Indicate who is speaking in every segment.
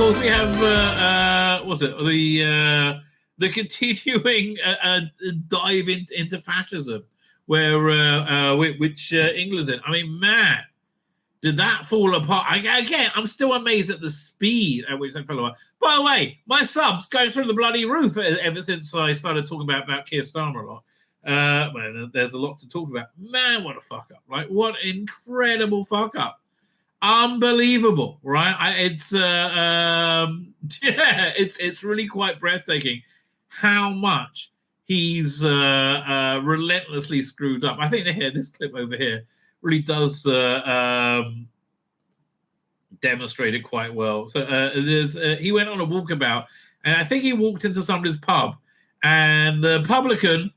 Speaker 1: course, we have what's it? The continuing dive into fascism, where which England's in. I mean, man, did that fall apart? Again, I'm still amazed at the speed at which that fell apart. By the way, my subs going through the bloody roof ever since I started talking about Keir Starmer a lot. Well, there's a lot to talk about. Man, what a fuck up! Right, what incredible fuck up! Unbelievable, right? It's really quite breathtaking how much he's relentlessly screwed up. I think this clip over here really does demonstrate it quite well. So he went on a walkabout, and I think he walked into somebody's pub, and the publican,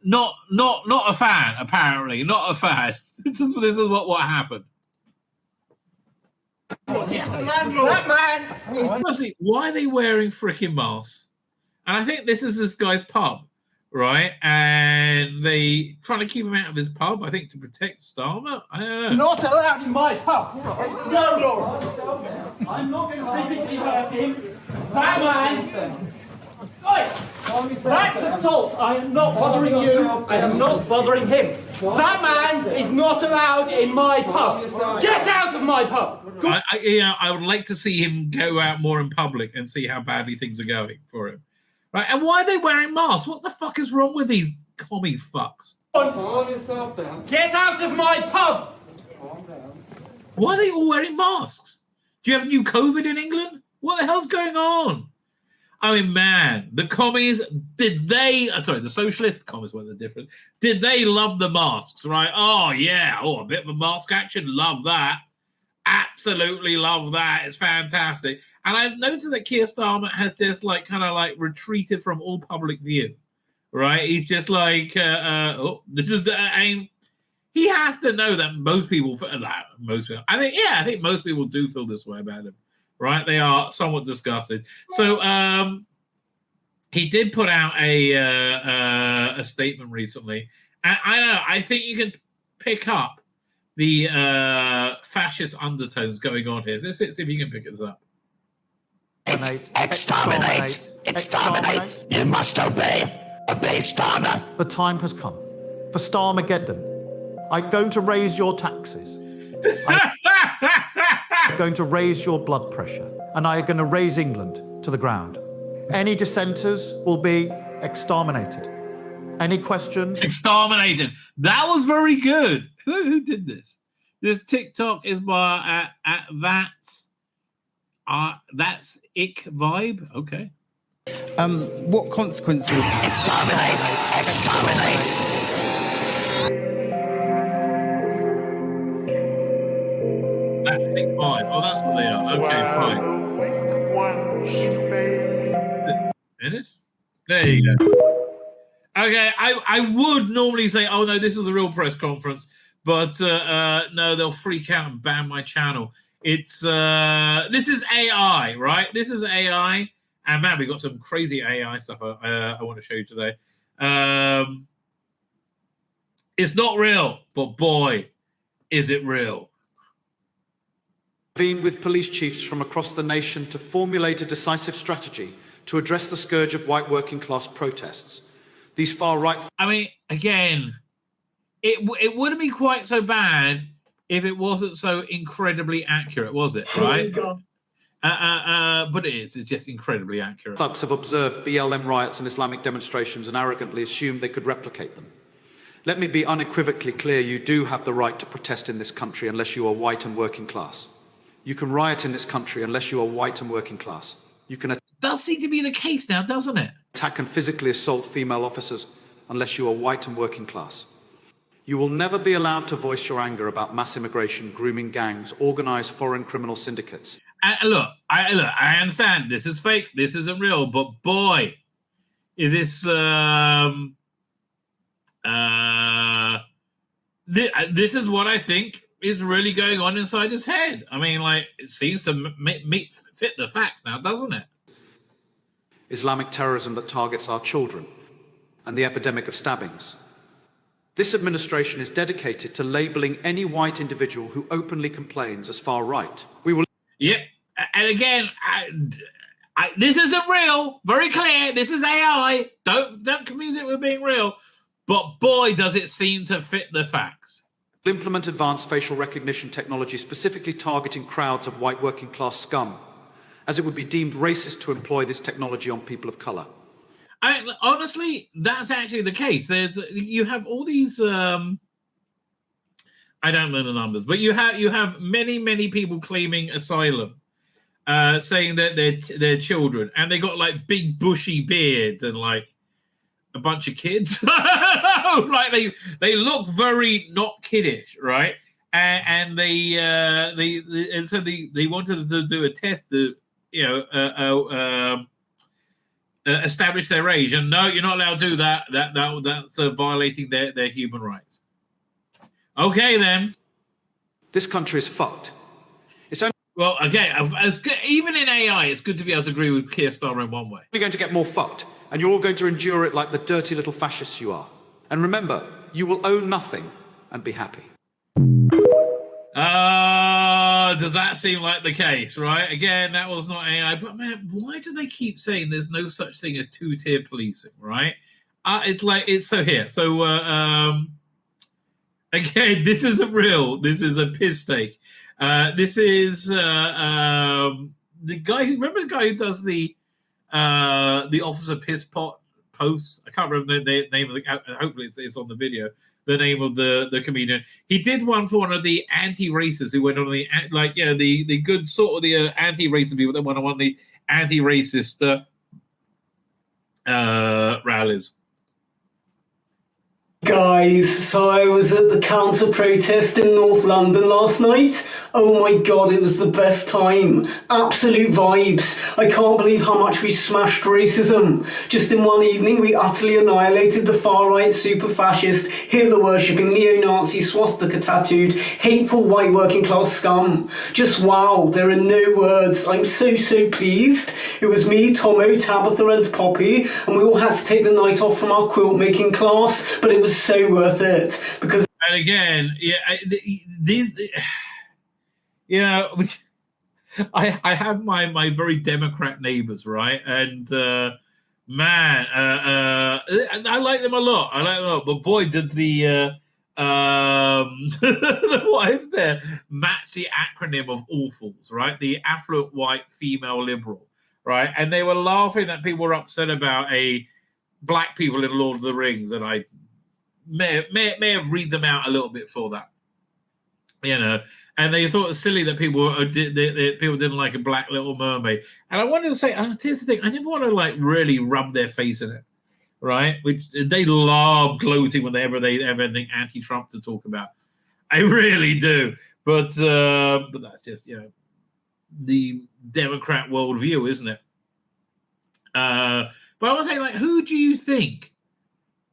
Speaker 1: not a fan, apparently, not a fan. This is what happened.
Speaker 2: That man.
Speaker 1: Honestly, why are they wearing freaking masks? And I think this is this guy's pub, right? And they trying to keep him out of his pub, I think, to protect Starmer. I don't know.
Speaker 2: Not allowed in my pub. No, Laura. I'm not going to physically hurt him. That man. That's assault. I am not bothering you. I am not bothering him. That man is not allowed in my pub. Get out of my pub.
Speaker 1: I would like to see him go out more in public and see how badly things are going for him. Right? And why are they wearing masks? What the fuck is wrong with these commie fucks?
Speaker 2: Calm yourself down. Get out of my pub.
Speaker 1: Calm down. Why are they all wearing masks? Do you have new COVID in England? What the hell's going on? I mean, man, the commies, the socialist commies were the difference. Did they love the masks, right? Oh, yeah. Oh, a bit of a mask action. Love that. Absolutely love that. It's fantastic. And I've noticed that Keir Starmer has just retreated from all public view, right? He's just like, this is he has to know that most people feel that. I think most people do feel this way about him. Right, they are somewhat disgusted. So he did put out a statement recently, and I think you can pick up the fascist undertones going on here. Let's see if you can pick this up.
Speaker 3: Exterminate! You must obey! Obey Starmer!
Speaker 4: The time has come for Starmageddon. I'm going to raise your taxes. I'm going to raise your blood pressure, and I am going to raise England to the ground. Any dissenters will be exterminated. Any questions?
Speaker 1: Exterminated. That was very good. Who did this? This TikTok is by at that's ick vibe. Okay.
Speaker 5: What consequences?
Speaker 3: Exterminate!
Speaker 1: That's sick vibe. Oh, that's what they are. Okay, fine. It is? There you go. Okay, I would normally say, oh, no, this is a real press conference. But no, they'll freak out and ban my channel. This is AI, right? This is AI. And, man, we got some crazy AI stuff I want to show you today. It's not real, but, boy, is it real.
Speaker 4: With police chiefs from across the nation to formulate a decisive strategy to address the scourge of white working class protests. These far-right...
Speaker 1: I mean, again, it wouldn't be quite so bad if it wasn't so incredibly accurate, was it, right? But it is. It's just incredibly accurate.
Speaker 4: Thugs have observed BLM riots and Islamic demonstrations and arrogantly assumed they could replicate them. Let me be unequivocally clear, you do have the right to protest in this country unless you are white and working class. You can riot in this country unless you are white and working class. You can
Speaker 1: does seem to be the case now, doesn't it?
Speaker 4: Attack and physically assault female officers unless you are white and working class. You will never be allowed to voice your anger about mass immigration, grooming gangs, organised foreign criminal syndicates.
Speaker 1: Look, I understand this is fake, this isn't real, but boy, is this this is what I think is really going on inside his head. I mean, like, it seems to fit the facts now, doesn't it?
Speaker 4: Islamic terrorism that targets our children and the epidemic of stabbings. This administration is dedicated to labelling any white individual who openly complains as far right. We will...
Speaker 1: Yeah, and again, this isn't real. Very clear. This is AI. Don't confuse it with being real. But boy, does it seem to fit the facts.
Speaker 4: Implement advanced facial recognition technology specifically targeting crowds of white working class scum, as it would be deemed racist to employ this technology on people of colour.
Speaker 1: Honestly, that's actually the case. You have all these. I don't know the numbers, but you have many people claiming asylum, saying that they're children, and they got like big bushy beards and like a bunch of kids. Like they look very not kiddish, right? And they wanted to do a test to establish their age, and no, you're not allowed to do that. That's violating their human rights. Okay, then.
Speaker 4: This country is fucked. It's only
Speaker 1: Well, again, even in AI, it's good to be able to agree with Keir Starmer in one way.
Speaker 4: going to get more fucked, and you're all going to endure it like the dirty little fascists you are. And remember, you will own nothing and be happy.
Speaker 1: Does that seem like the case, right? Again, that was not AI, but man, why do they keep saying there's no such thing as two-tier policing, right? Again, this isn't real. This is a piss take. This is the guy who does the Officer Piss Pot posts. I can't remember the name of the. Hopefully, it's on the video. The name of the comedian. He did one for one of the anti-racists who went on the good sort of the anti-racist people that went on one of the anti-racist rallies.
Speaker 6: Guys, so I was at the counter protest in North London last night. Oh my god, it was the best time. Absolute vibes. I can't believe how much we smashed racism. Just in one evening, we utterly annihilated the far-right super-fascist, Hitler-worshipping, neo-Nazi, swastika-tattooed, hateful white working-class scum. Just wow, there are no words. I'm so pleased. It was me, Tomo, Tabitha and Poppy, and we all had to take the night off from our quilt-making class, but it was so worth it because.
Speaker 1: And again, I have my very Democrat neighbors, right? And man, I like them a lot. But boy, did the wife there match the acronym of AWFLs, right? The affluent white female liberal, right? And they were laughing that people were upset about black people in Lord of the Rings, and I may have read them out a little bit for that, and they thought it was silly that people didn't like a black Little Mermaid. And I wanted to say, here's the thing: I never want to like really rub their face in it, right? Which they love gloating whenever they have anything anti-Trump to talk about. I really do, but that's just the Democrat worldview, isn't it? But I want to say, like, who do you think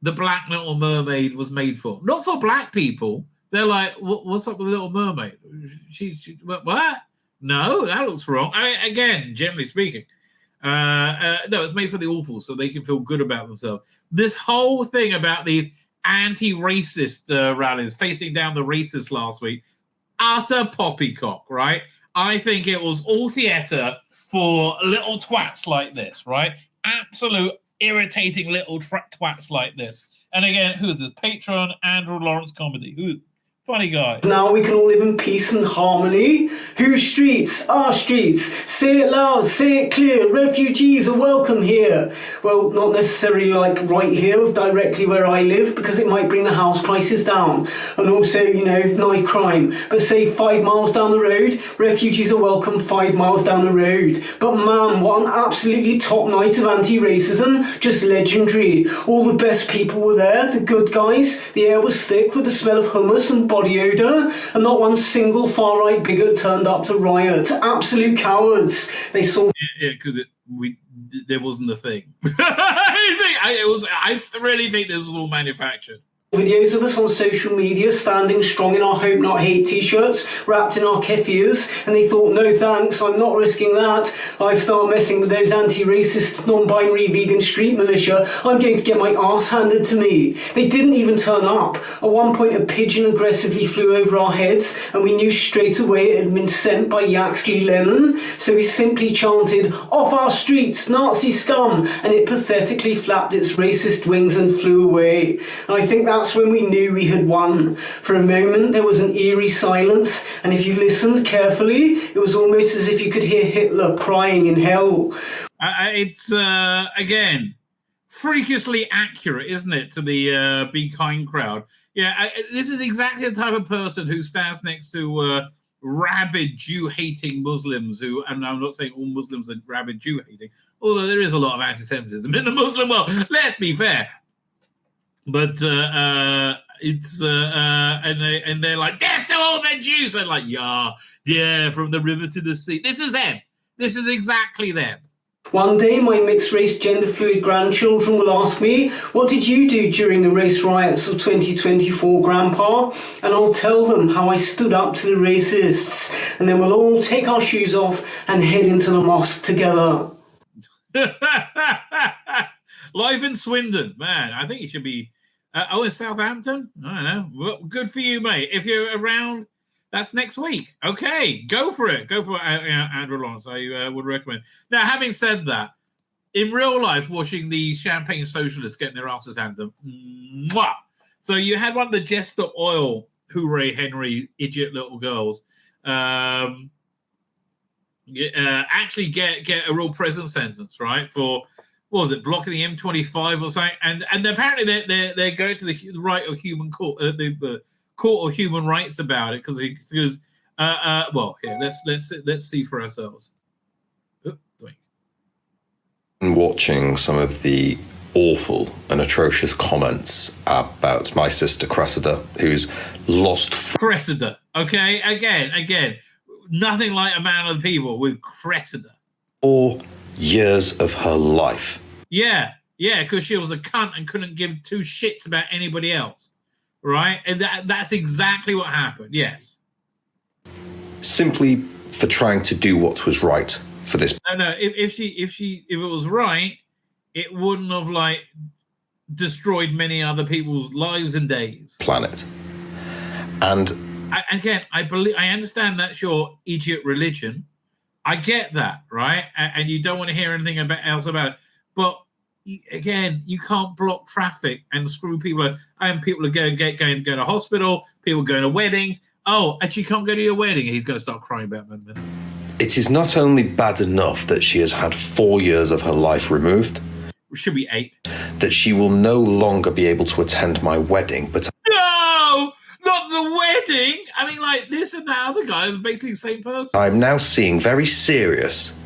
Speaker 1: the Black Little Mermaid was made for? Not for black people. They're like, what's up with Little Mermaid? She what? No, that looks wrong. I mean, again, generally speaking, no, it's made for the awful, so they can feel good about themselves. This whole thing about these anti-racist rallies, facing down the racists last week, utter poppycock, right? I think it was all theatre for little twats like this, right? Absolute irritating little twats like this. And again, who's this? Patron, Andrew Lawrence Comedy. Who? Funny guy.
Speaker 6: Now we can all live in peace and harmony. Whose streets? Our streets. Say it loud, say it clear. Refugees are welcome here. Well, not necessarily like right here, directly where I live, because it might bring the house prices down. And also, night crime. But say 5 miles down the road, refugees are welcome 5 miles down the road. But man, what an absolutely top night of anti-racism. Just legendary. All the best people were there, the good guys. The air was thick with the smell of hummus and body odour, and not one single far-right bigot turned up to riot. Absolute cowards. They saw.
Speaker 1: Yeah, because there wasn't a thing. I really think this was all manufactured.
Speaker 6: Videos of us on social media standing strong in our Hope Not Hate t-shirts, wrapped in our keffirs, and they thought, no thanks, I'm not risking that. I start messing with those anti-racist, non-binary vegan street militia, I'm going to get my arse handed to me. They didn't even turn up. At one point a pigeon aggressively flew over our heads, and we knew straight away it had been sent by Yaxley Lennon, so we simply chanted, off our streets, Nazi scum, and it pathetically flapped its racist wings and flew away. And I think that's when we knew we had won. For a moment there was an eerie silence, and if you listened carefully, it was almost as if you could hear Hitler crying in hell.
Speaker 1: It's, again, freakishly accurate, isn't it, to the Be Kind crowd? Yeah, this is exactly the type of person who stands next to rabid Jew-hating Muslims who, and I'm not saying all Muslims are rabid Jew-hating, although there is a lot of anti-Semitism in the Muslim world, let's be fair. But it's and they're like, death to all the Jews. They're like, yeah, from the river to the sea. This is them. This is exactly them.
Speaker 6: One day my mixed race gender fluid grandchildren will ask me, what did you do during the race riots of 2024, Grandpa? And I'll tell them how I stood up to the racists, and then we'll all take our shoes off and head into the mosque together.
Speaker 1: Live in Swindon, man. I think it should be. In Southampton? I don't know. Well, good for you, mate. If you're around, that's next week. Okay, go for it. Go for it, Andrew Lawrence. I would recommend. Now, having said that, in real life, watching the champagne socialists getting their asses handed them. Mwah! So you had one of the Jester Oil, hooray, Henry, idiot little girls, actually get a real prison sentence, right? For what was it, blocking the M25 or something? And apparently they're going to the right of human court, the Court of Human Rights about it because well, here let's see for ourselves.
Speaker 7: Watching some of the awful and atrocious comments about my sister Cressida, who's lost
Speaker 1: Cressida. Okay, again, nothing like a man of the people with Cressida.
Speaker 7: 4 years of her life.
Speaker 1: Yeah, because she was a cunt and couldn't give two shits about anybody else, right? And that's exactly what happened. Yes.
Speaker 7: Simply for trying to do what was right for this.
Speaker 1: No. If it was right, it wouldn't have like destroyed many other people's lives and days.
Speaker 7: Planet. And
Speaker 1: again, I understand that's your idiot religion. I get that, right? And you don't want to hear anything else about it. But again, you can't block traffic and screw people. And people are going to go to hospital. People going to weddings. Oh, and she can't go to your wedding. He's going to start crying about that.
Speaker 7: It is not only bad enough that she has had 4 years of her life removed.
Speaker 1: It should be 8.
Speaker 7: That she will no longer be able to attend my wedding, but
Speaker 1: no, not the wedding. I mean, like this and that other guy are basically the same person.
Speaker 7: I'm now seeing very serious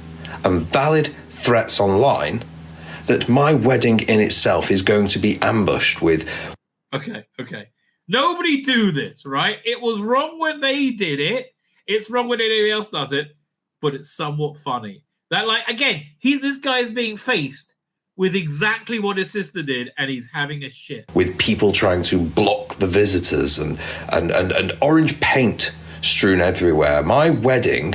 Speaker 7: and valid threats online that my wedding in itself is going to be ambushed with.
Speaker 1: Okay. Nobody do this, right? It was wrong when they did it. It's wrong when anybody else does it, but it's somewhat funny. That, like, again, this guy is being faced with exactly what his sister did, and he's having a shit.
Speaker 7: With people trying to block the visitors and orange paint strewn everywhere. My wedding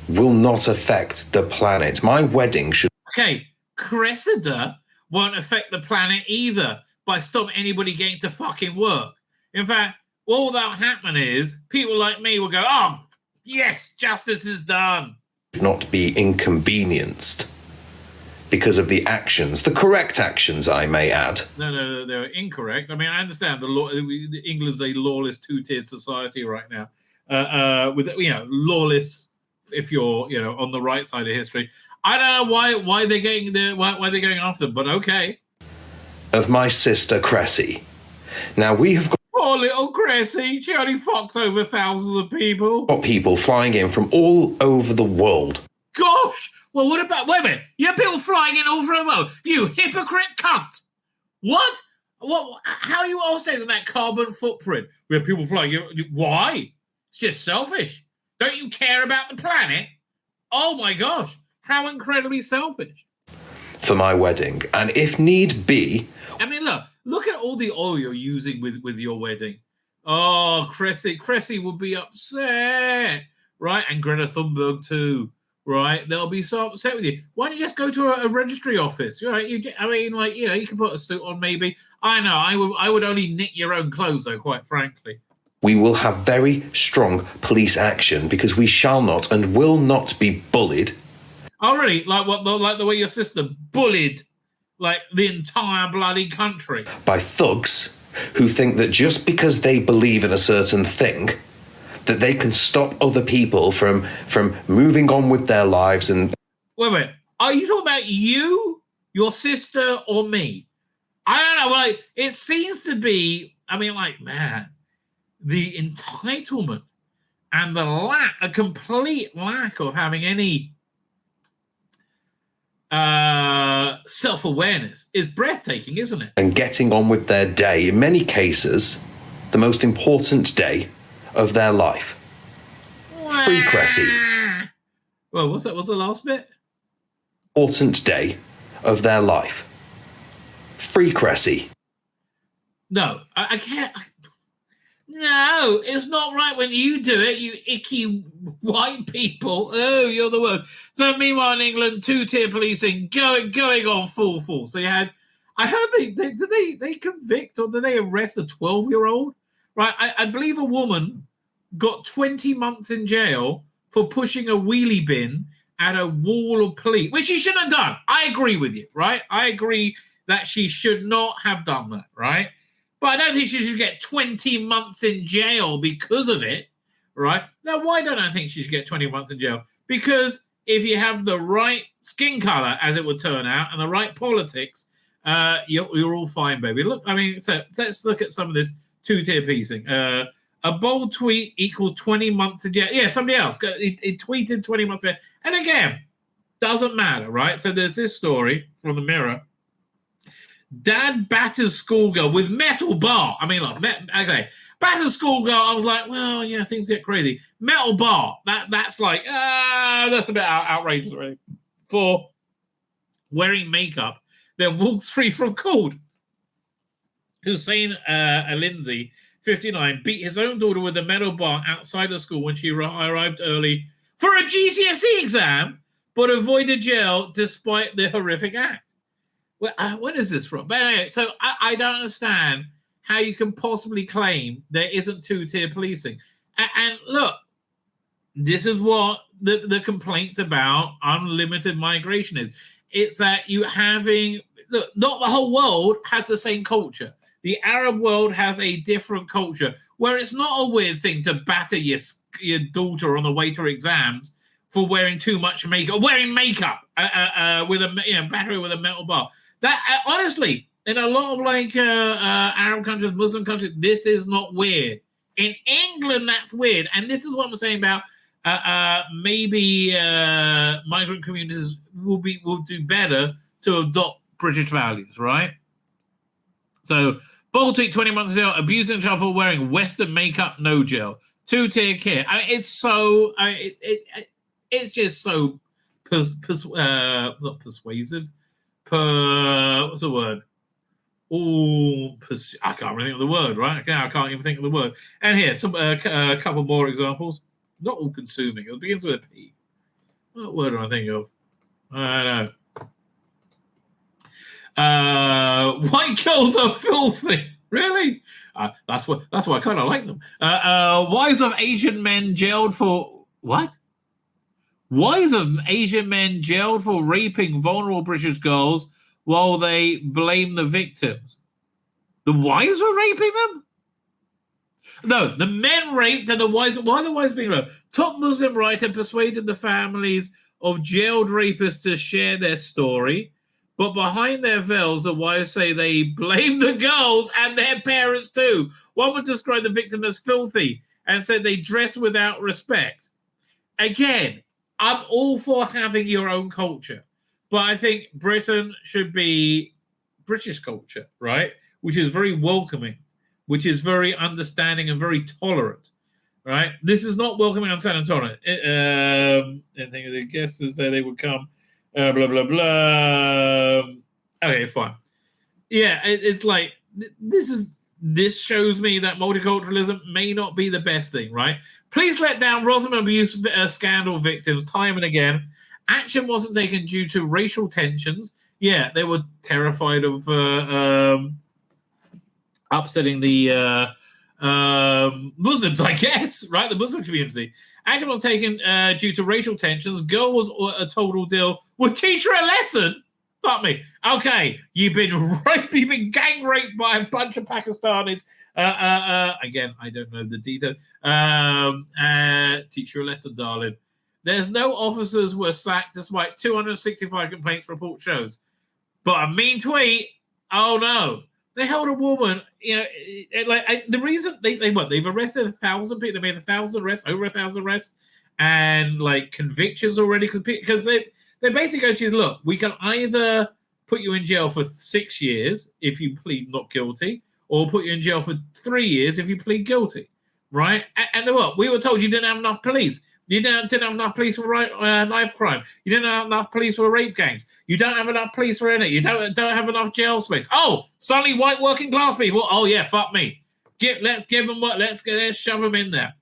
Speaker 7: will not affect the planet. My wedding should...
Speaker 1: Okay, Cressida won't affect the planet either by stopping anybody getting to fucking work. In fact, all that'll happen is people like me will go, oh, yes, justice is done.
Speaker 7: Not be inconvenienced because of the actions, the correct actions, I may add.
Speaker 1: No, they're incorrect. I mean, I understand the law. England's a lawless two-tiered society right now, with lawless. If you're on the right side of history, I don't know why they're getting why they're going after them, but okay.
Speaker 7: Of my sister Cressy. Now we have got.
Speaker 1: Poor little Cressy, she only fucked over thousands of people.
Speaker 7: Got people flying in from all over the world.
Speaker 1: Gosh, well, what about, wait a minute, you have people flying in all over the world, you hypocrite cunt. What? How are you all saying that carbon footprint? We have people flying in, why? It's just selfish. Don't you care about the planet? Oh my gosh, how incredibly selfish.
Speaker 7: For my wedding, and if need be...
Speaker 1: I mean, look, Look at all the oil you're using with your wedding. Oh, Cressy will be upset, right? And Greta Thunberg too, right? They'll be so upset with you. Why don't you just go to a registry office, right? You can put a suit on maybe. I know, I would only knit your own clothes though, quite frankly.
Speaker 7: We will have very strong police action because we shall not and will not be bullied.
Speaker 1: Oh, really? Like the way your sister bullied, like, the entire bloody country?
Speaker 7: By thugs who think that just because they believe in a certain thing, that they can stop other people from moving on with their lives. And
Speaker 1: wait. Are you talking about you, your sister, or me? I don't know. Like, it seems to be, I mean, like, man, the entitlement and a complete lack of having any self-awareness is breathtaking, isn't it?
Speaker 7: And getting on with their day, in many cases, the most important day of their life. Free Cressy.
Speaker 1: Well, what's that? What's the last bit?
Speaker 7: Important day of their life. Free Cressy.
Speaker 1: No, I can't. No, it's not right when you do it, you icky white people. Oh, you're the worst. So meanwhile in England, two-tier policing going on full force. So you had, I heard they convict or did they arrest a 12-year-old? Right, I believe a woman got 20 months in jail for pushing a wheelie bin at a wall of police, which she shouldn't have done. I agree with you, right? I agree that she should not have done that, right? But I don't think she should get 20 months in jail because of it, right? Now, why don't I think she should get 20 months in jail? Because if you have the right skin color, as it would turn out, and the right politics, you're all fine, baby. Look, I mean, so let's look at some of this two-tier piecing. A bold tweet equals 20 months in jail. Yeah, somebody else. He tweeted 20 months in jail. And again, doesn't matter, right? So there's this story from the Mirror. Dad batters schoolgirl with metal bar. I mean, like, okay, batters schoolgirl. I was like, well, yeah, things get crazy. Metal bar. That's like, that's a bit outrageous, really. For wearing makeup, then walks free from court. Hussein Lindsay, 59, beat his own daughter with a metal bar outside of school when she arrived early for a GCSE exam, but avoided jail despite the horrific act. Well, when is this from? But anyway, so I don't understand how you can possibly claim there isn't two-tier policing. And look, this is what the complaints about unlimited migration is. It's that you having, look, not the whole world has the same culture. The Arab world has a different culture where it's not a weird thing to batter your daughter on the way to exams for wearing too much makeup, wearing makeup with a battery with a metal bar. That honestly, in a lot of like Arab countries, Muslim countries, this is not weird. In England, that's weird, and this is what I'm saying about maybe migrant communities will do better to adopt British values, right? So, bold tweet, 20 months ago, abusing a child for wearing Western makeup, no jail. Two-tier care. I mean, it's so. It's just so not persuasive. What's the word? I can't really think of the word, right? I can't even think of the word. And here, some a couple more examples. Not all consuming. It begins with a P. What word am I thinking of? I don't know. White girls are filthy. Really? That's why I kind of like them. Wives of Asian men jailed for what? Wives of Asian men jailed for raping vulnerable British girls while they blame the victims. The wives were raping them? No, the men raped and the wives. Why are the wives being raped? Top Muslim writer persuaded the families of jailed rapists to share their story, but behind their veils, the wives say they blame the girls and their parents too. One would describe the victim as filthy and said they dress without respect. Again, I'm all for having your own culture, but I think Britain should be British culture, right? Which is very welcoming, which is very understanding and very tolerant, right? This is not welcoming and tolerant. I think the guests said they would come, blah, blah, blah. Okay, fine. Yeah, it's like this shows me that multiculturalism may not be the best thing, right? Police let down Rotherham abuse scandal victims time and again. Action wasn't taken due to racial tensions. Yeah, they were terrified of upsetting the Muslims, I guess, right? The Muslim community. Action was taken due to racial tensions. Girl was a total deal. Would teach her a lesson. Fuck me. Okay, you've been gang raped by a bunch of Pakistanis. Again, I don't know the detail. Teach you a lesson, darling. There's no officers were sacked despite 265 complaints report shows. But a mean tweet, oh no. They held a woman, the reason they've arrested 1,000 people, they made 1,000 arrests, over 1,000 arrests, and convictions already, because they basically go to, look, we can either put you in jail for 6 years if you plead not guilty, or put you in jail for 3 years if you plead guilty, right? And what? We were told you didn't have enough police. You didn't have enough police for knife crime. You didn't have enough police for rape gangs. You don't have enough police for anything. You don't have enough jail space. Oh, suddenly white working class people. Oh yeah, fuck me. Let's give them what. Let's shove them in there.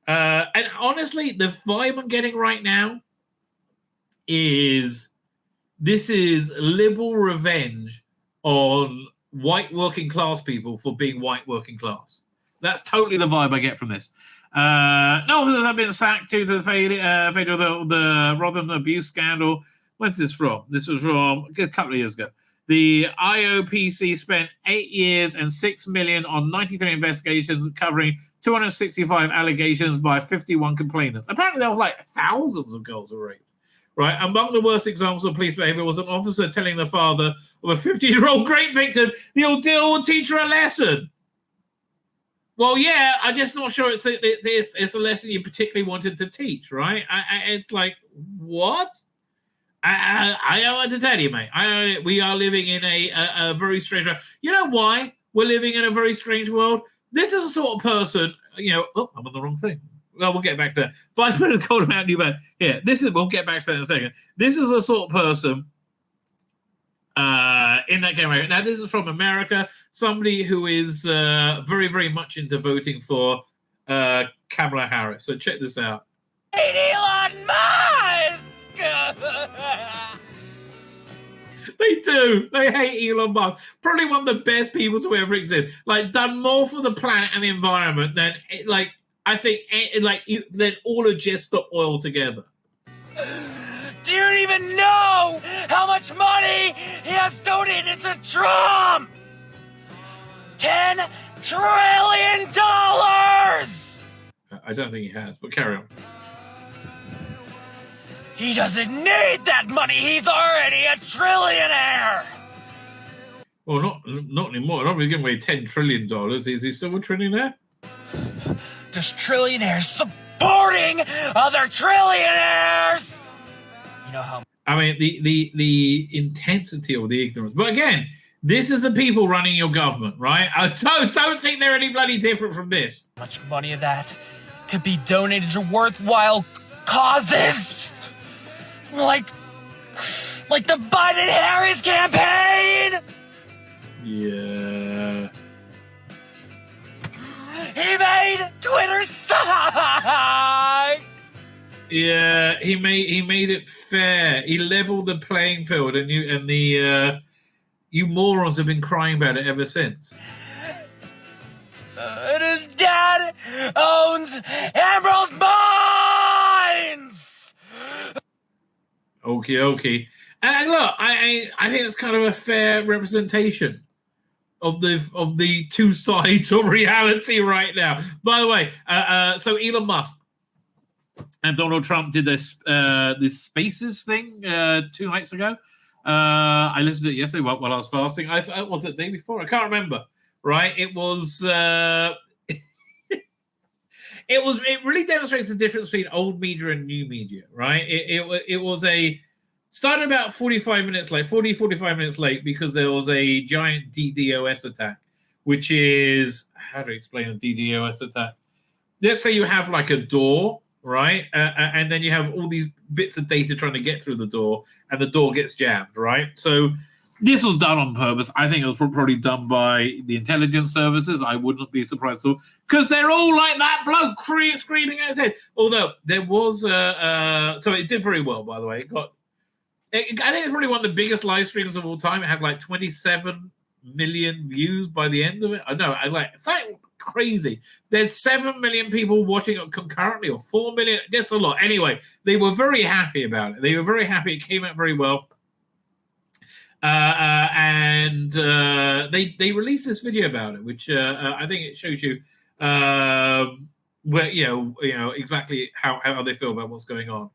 Speaker 1: And honestly, the vibe I'm getting right now is this is liberal revenge on white working class people for being white working class. That's totally the vibe I get from this. No officers have been sacked due to the failure of the Rotherham abuse scandal. When's this from? This was from a couple of years ago. The IOPC spent 8 years and $6 million on 93 investigations covering 265 allegations by 51 complainants. Apparently, there was thousands of girls were raped. Right? Among the worst examples of police behavior was an officer telling the father of a 50-year-old rape victim the ordeal would teach her a lesson. Well, yeah, I'm just not sure it's a lesson you particularly wanted to teach, right? It's like, what? I don't want to tell you, mate. We are living in a very strange world. You know why we're living in a very strange world? This is the sort of person, oh, I'm on the wrong thing. Well, we'll get back to that. Vice President called him out, New Bad. Yeah, we'll get back to that in a second. This is the sort of person in that game right now. This is from America, somebody who is very, very much into voting for Kamala Harris. So check this out.
Speaker 8: Elon Musk!
Speaker 1: They do. They hate Elon Musk. Probably one of the best people to ever exist. Done more for the planet and the environment than I think than all of Just Stop Oil together.
Speaker 8: Do you even know how much money he has donated to Trump? $10 trillion!
Speaker 1: I don't think he has, but carry on.
Speaker 8: He doesn't need that money. He's already a trillionaire.
Speaker 1: Well, not anymore. Not really giving away $10 trillion. Is he still a trillionaire?
Speaker 8: There's trillionaires supporting other trillionaires. You know how?
Speaker 1: I mean, the intensity of the ignorance. But again, this is the people running your government, right? I don't think they're any bloody different from this.
Speaker 8: Much money of that could be donated to worthwhile causes, like the Biden-Harris campaign.
Speaker 1: Yeah.
Speaker 8: He made Twitter suck.
Speaker 1: Yeah, he made it fair. He leveled the playing field, and you morons have been crying about it ever since.
Speaker 8: And his dad owns Emerald Mines.
Speaker 1: Okay. And look, I think it's kind of a fair representation of the two sides of reality right now. By the way, so Elon Musk and Donald Trump did this Spaces thing 2 nights ago. I listened to it yesterday while I was fasting. Was it the day before? I can't remember. Right? It was. It really demonstrates the difference between old media and new media. Right? It was started about 45 minutes late because there was a giant DDoS attack, which is, how to explain a DDoS attack? Let's say you have a door, right? And then you have all these bits of data trying to get through the door, and the door gets jammed, right? So This was done on purpose. I think it was probably done by the intelligence services. I wouldn't be surprised at all, because they're all like that bloke screaming at his head. Although there was, so it did very well, by the way. I think it's probably one of the biggest live streams of all time. It had like 27 million views by the end of it. I know, it's like crazy. There's 7 million people watching it concurrently, or 4 million. That's a lot. Anyway, they were very happy about it. They were very happy. It came out very well. And they released this video about it, which I think it shows you where you know exactly how they feel about what's going on.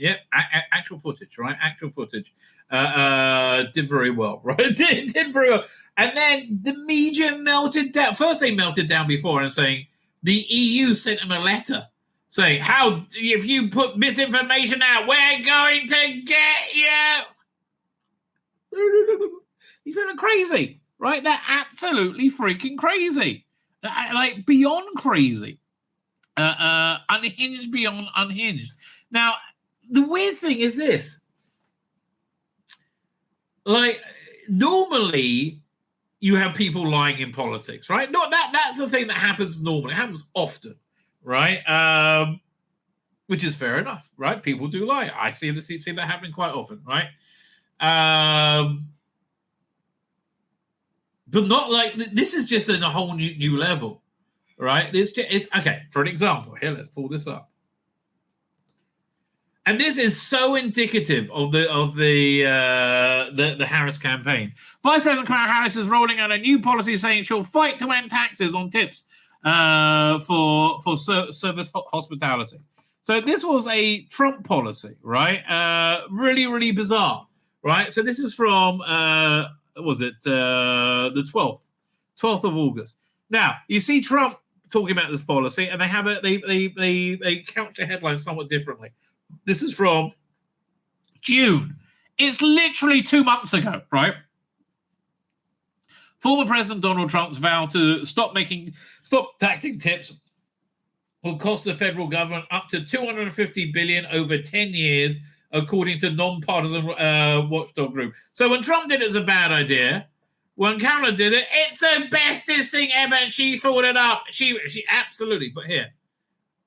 Speaker 1: Yep, actual footage, right? Actual footage. Did very well, right? did very well. And then the media melted down. First, they melted down before and saying the EU sent them a letter saying, if you put misinformation out, we're going to get you. These people are crazy, right? They're absolutely freaking crazy. Like, beyond crazy. Unhinged beyond unhinged. Now, the weird thing is this. Like, normally you have people lying in politics, right? No, that's the thing that happens normally. It happens often, right? Which is fair enough, right? People do lie. I see that happening quite often, right? But not like this is just in a whole new level, right? It's okay. For an example, here, let's pull this up. And this is so indicative of the Harris campaign. Vice President Kamala Harris is rolling out a new policy saying she'll fight to end taxes on tips for service hospitality. So this was a Trump policy, right? Really, really bizarre, right? So this is from the 12th of August. Now you see Trump talking about this policy, and they have they couch the headlines somewhat differently. This is from June. It's literally 2 months ago, right? Former President Donald Trump's vow to stop taxing tips will cost the federal government up to $250 billion over 10 years, according to non-partisan watchdog group. So when Trump did it, it's a bad idea. When Kamala did it, it's the bestest thing ever, and she thought it up. She absolutely. But here,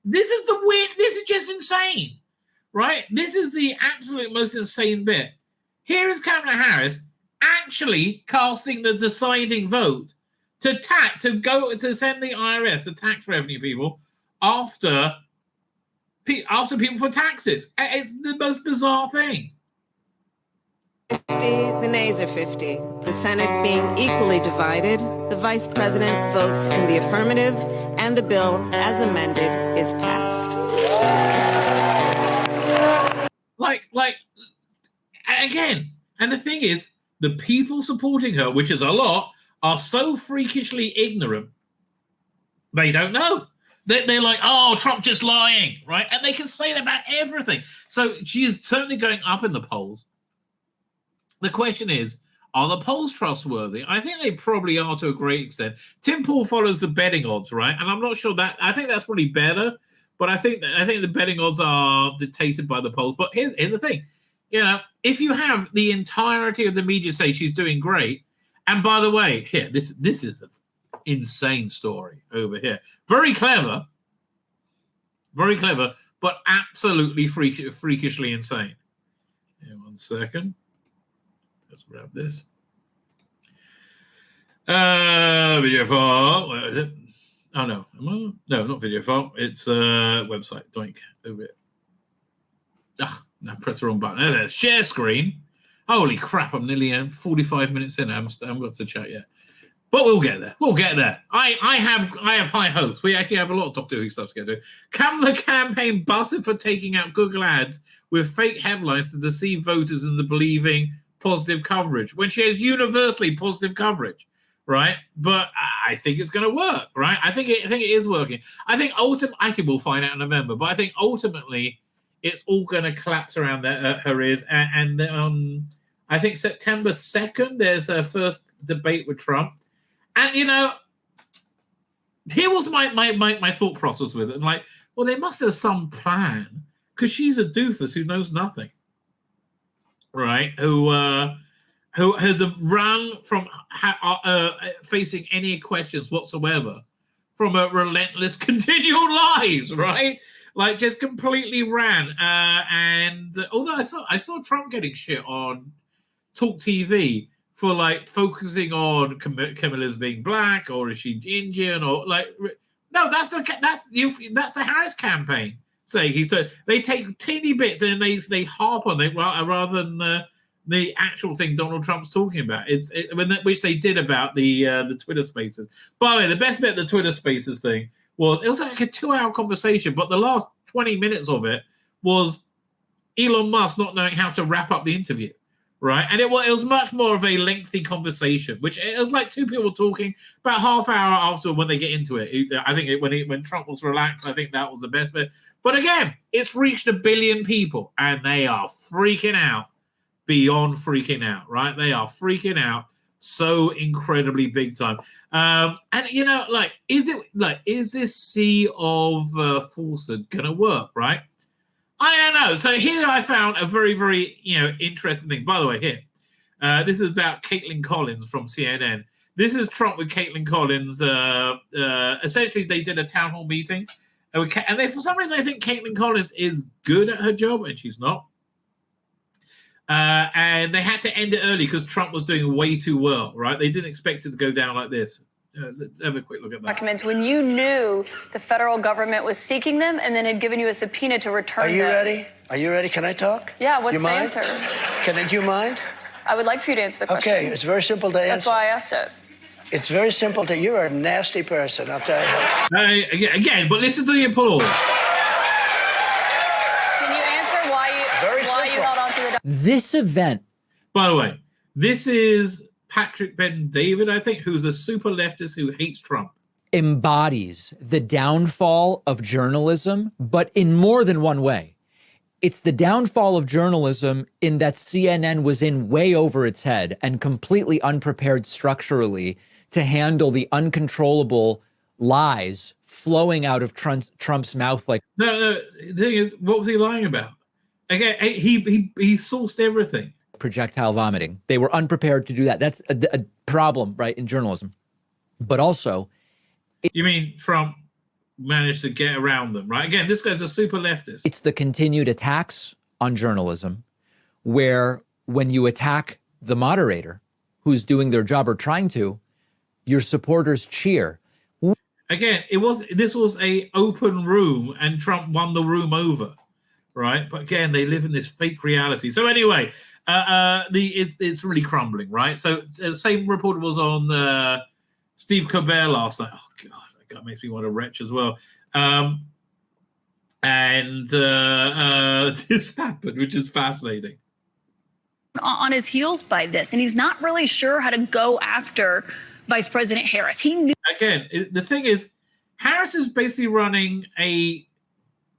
Speaker 1: this is the weird. This is just insane. Right? This is the absolute most insane bit. Here is Kamala Harris actually casting the deciding vote to send the IRS, the tax revenue people, after people for taxes. It's the most bizarre thing.
Speaker 9: 50, the nays are 50. The Senate being equally divided, the Vice President votes in the affirmative, and the bill, as amended, is passed.
Speaker 1: Like, again, and the thing is, the people supporting her, which is a lot, are so freakishly ignorant, they don't know. They're like, oh, Trump just lying, right? And they can say that about everything. So she is certainly going up in the polls. The question is, are the polls trustworthy? I think they probably are to a great extent. Tim Pool follows the betting odds, right? And I'm not sure that, I think that's probably better. But I think the betting odds are dictated by the polls. But here's the thing, if you have the entirety of the media say she's doing great, and by the way, here this is an insane story over here, very clever, but absolutely freakishly insane. Here, 1 second, let's grab this video file. Where is it? Oh, no. No, not video file. It's a website. Doink. Over it. Ah, no, press the wrong button. There, share screen. Holy crap, I'm nearly 45 minutes in. I haven't got to chat yet. But we'll get there. We'll get there. I have high hopes. We actually have a lot of Doctor Who stuff to get to. Kamala campaign busted for taking out Google Ads with fake headlines to deceive voters into believing positive coverage when she has universally positive coverage, right? But I think it's going to work, right? I think it is working. I think ultimately, I think we'll find out in November, but I think ultimately it's all going to collapse around her ears. And I think September 2nd, there's a first debate with Trump. And, you know, here was my thought process with it. I'm like, well, they must have some plan because she's a doofus who knows nothing, right? Who has run from facing any questions whatsoever from a relentless continual lies, right? Like just completely ran. And although I saw Trump getting shit on Talk TV for like focusing on Camilla's being black, or is she Indian, or like no, that's the Harris campaign saying they take teeny bits and they harp on it rather than the actual thing Donald Trump's talking about. Which they did about the Twitter Spaces. By the way, the best bit of the Twitter Spaces thing was it was like a 2-hour conversation, but the last 20 minutes of it was Elon Musk not knowing how to wrap up the interview. Right, and it was much more of a lengthy conversation, which it was like two people talking about half hour after when they get into it. I think when Trump was relaxed, I think that was the best bit. But again, it's reached 1 billion people, and they are freaking out beyond freaking out. Right, they are freaking out so incredibly big time. And you know, like, is this sea of falsehood gonna work? Right. I don't know. So here I found a very, very, interesting thing. By the way, here, this is about Caitlin Collins from CNN. This is Trump with Caitlin Collins. Essentially, they did a town hall meeting, and for some reason they think Caitlin Collins is good at her job, and she's not. And they had to end it early because Trump was doing way too well. Right? They didn't expect it to go down like this. Let's have a quick look at that.
Speaker 10: Documents when you knew the federal government was seeking them and then had given you a subpoena to return them.
Speaker 11: Are you ready? Are you ready? Can I talk?
Speaker 10: Yeah, what's the
Speaker 11: mind?
Speaker 10: answer?
Speaker 11: Do you mind?
Speaker 10: I would like for you to answer the question.
Speaker 11: Okay, it's very simple to answer.
Speaker 10: That's why I asked it.
Speaker 11: It's very simple to. You're a nasty person, I'll tell you.
Speaker 1: Again, but listen to the applause.
Speaker 10: Can you answer why you held on to the
Speaker 12: This event.
Speaker 1: By the way, this is Patrick Ben-David, I think, who's a super leftist who hates Trump.
Speaker 12: Embodies the downfall of journalism, but in more than one way. It's the downfall of journalism in that CNN was in way over its head and completely unprepared structurally to handle the uncontrollable lies flowing out of Trump's mouth. Like
Speaker 1: no, the thing is, what was he lying about? Again, he sourced everything.
Speaker 12: Projectile vomiting. They were unprepared to do that. That's a problem, right, in journalism. But also...
Speaker 1: You mean Trump managed to get around them, right? Again, this guy's a super leftist.
Speaker 12: It's the continued attacks on journalism where when you attack the moderator who's doing their job or trying to, your supporters cheer.
Speaker 1: Again, this was a open room and Trump won the room over, right? But again, they live in this fake reality. So anyway... it's really crumbling, right? So the same reporter was on Steve Colbert last night. Oh God, that guy makes me want to retch as well. And this happened, which is fascinating.
Speaker 10: on his heels by this, and he's not really sure how to go after Vice President Harris. He knew.
Speaker 1: Again, the thing is, Harris is basically running a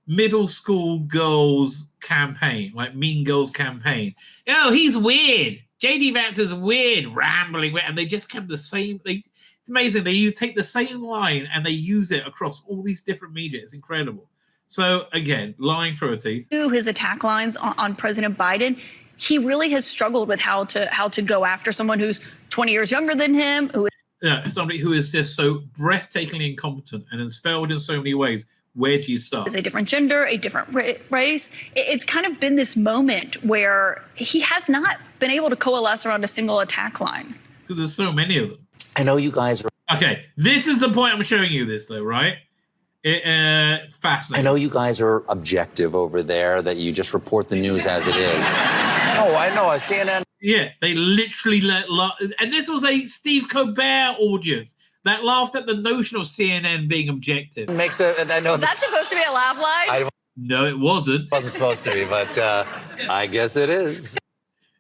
Speaker 1: middle school girls campaign, like Mean Girls campaign. Oh, he's weird. J.D. Vance is weird, rambling, and they just kept the same. It's amazing. They take the same line and they use it across all these different media. It's incredible. So again, lying through her teeth.
Speaker 10: His attack lines on President Biden. He really has struggled with how to go after someone who's 20 years younger than him.
Speaker 1: Somebody who is just so breathtakingly incompetent and has failed in so many ways. Where do you start?
Speaker 10: Is a different gender, a different race. It's kind of been this moment where he has not been able to coalesce around a single attack line.
Speaker 1: Because there's so many of them.
Speaker 13: I know you guys are...
Speaker 1: Okay, this is the point I'm showing you this, though, right? Fascinating.
Speaker 13: I know you guys are objective over there, that you just report the news as it is. No, I know. CNN.
Speaker 1: Yeah, they literally and this was a Steve Colbert audience that laughed at the notion of CNN being objective.
Speaker 13: Makes it, and I know
Speaker 10: Is that supposed to be a laugh line?
Speaker 1: No, it wasn't.
Speaker 13: Wasn't supposed to be, but I guess it is.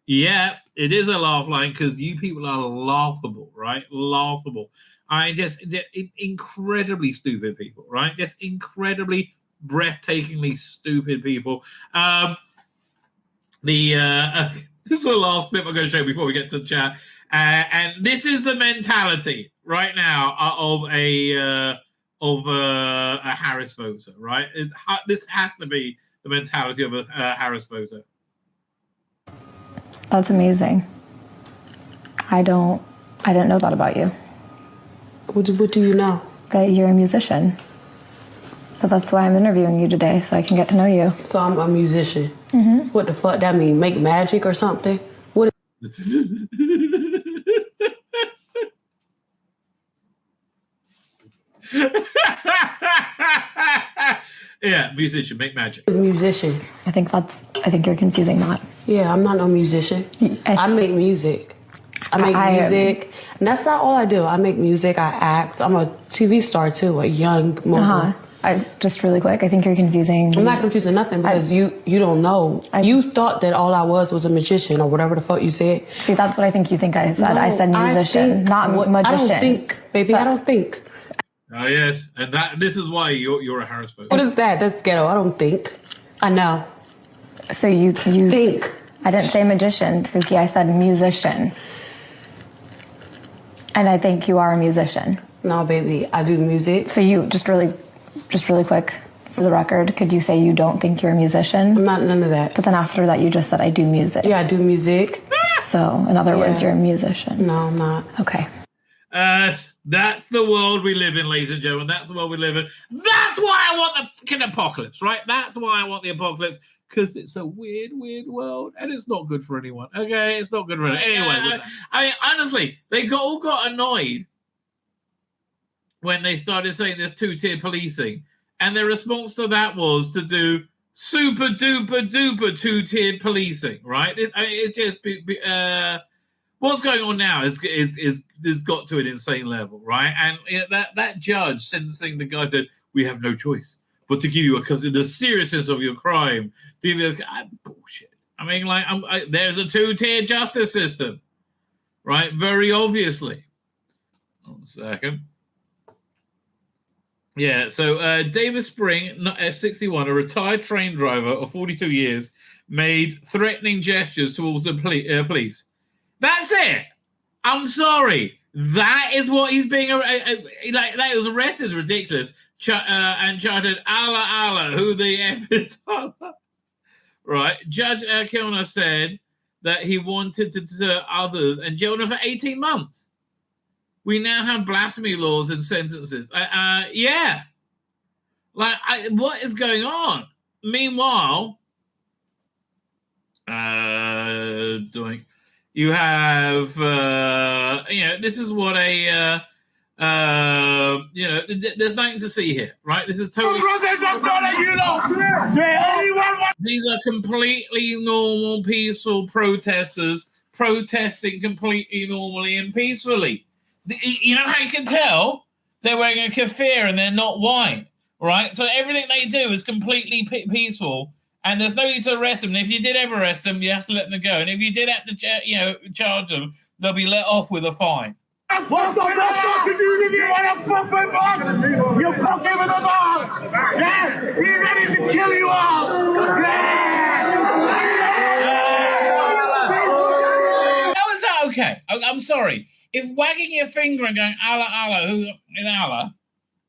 Speaker 1: Yeah, it is a laugh line because you people are laughable, right? Laughable. Incredibly stupid people, right? Just incredibly breathtakingly stupid people. This is the last clip I'm going to show before we get to the chat. And this is the mentality right now of a Harris voter, right? This has to be the mentality of a Harris voter.
Speaker 14: That's amazing. I didn't know that about you.
Speaker 15: What do you know?
Speaker 14: That you're a musician. But that's why I'm interviewing you today, so I can get to know you.
Speaker 15: So I'm a musician.
Speaker 14: Mm-hmm.
Speaker 15: What the fuck that mean? Make magic or something? What?
Speaker 1: Yeah, musician, make magic.
Speaker 15: Is musician.
Speaker 14: I think you're confusing that.
Speaker 15: Yeah, I'm not no musician. I make music. I make music. And that's not all I do. I make music, I act. I'm a TV star too, a young mogul.
Speaker 14: Just really quick, I think you're confusing.
Speaker 15: I'm not confusing nothing because you don't know. You thought that all I was a magician or whatever the fuck you said.
Speaker 14: See, that's what I think you think I said. No, I said musician, not magician.
Speaker 15: I don't think, baby. I don't think.
Speaker 1: Oh yes, and this is why you're a Harris voter.
Speaker 15: What is that? That's ghetto. I don't think. I know.
Speaker 14: So you
Speaker 15: think.
Speaker 14: I didn't say magician, Suki. I said musician. And I think you are a musician.
Speaker 15: No, baby. I do music.
Speaker 14: So you just really quick, for the record, could you say you don't think you're a musician?
Speaker 15: I'm not none of that.
Speaker 14: But then after that, you just said I do music.
Speaker 15: Yeah, I do music.
Speaker 14: So in other words, you're a musician.
Speaker 15: No, I'm not.
Speaker 14: Okay.
Speaker 1: That's the world we live in, ladies and gentlemen. That's the world we live in. That's why I want the fucking apocalypse, right? That's why I want the apocalypse, because it's a weird, weird world, and it's not good for anyone. Okay, it's not good for anyone. Anyway, I mean, honestly, they all got annoyed when they started saying there's two-tier policing, and their response to that was to do super duper duper two-tiered policing, right? It's just what's going on now is got to an insane level, right? And that judge sentencing the guy said, "We have no choice but to give you because of the seriousness of your crime." Bullshit. I mean, there's a two-tier justice system, right? Very obviously. 1 second. Yeah, so David Spring, 61, a retired train driver of 42 years, made threatening gestures towards the police. That's it. I'm sorry. That is what he's being that was arrested is ridiculous. And charged Allah, who the F is Allah? Right. Judge Kilner said that he wanted to deter others and jail them for 18 months. We now have blasphemy laws and sentences. Yeah. What is going on? Meanwhile, you have, this is what there's nothing to see here, right? This is totally. These are completely normal, peaceful protesters protesting completely normally and peacefully. You know how you can tell? They're wearing a keffiyeh and they're not white, right? So everything they do is completely peaceful, and there's no need to arrest them. And if you did ever arrest them, you have to let them go. And if you did have to, charge them, they'll be let off with a fine.
Speaker 2: What's got to do with you? I fuck my boss. You're fucking with the boss. Yeah, he's ready to kill you all.
Speaker 1: How is that okay? I'm sorry. If wagging your finger and going, Allah, who is Allah,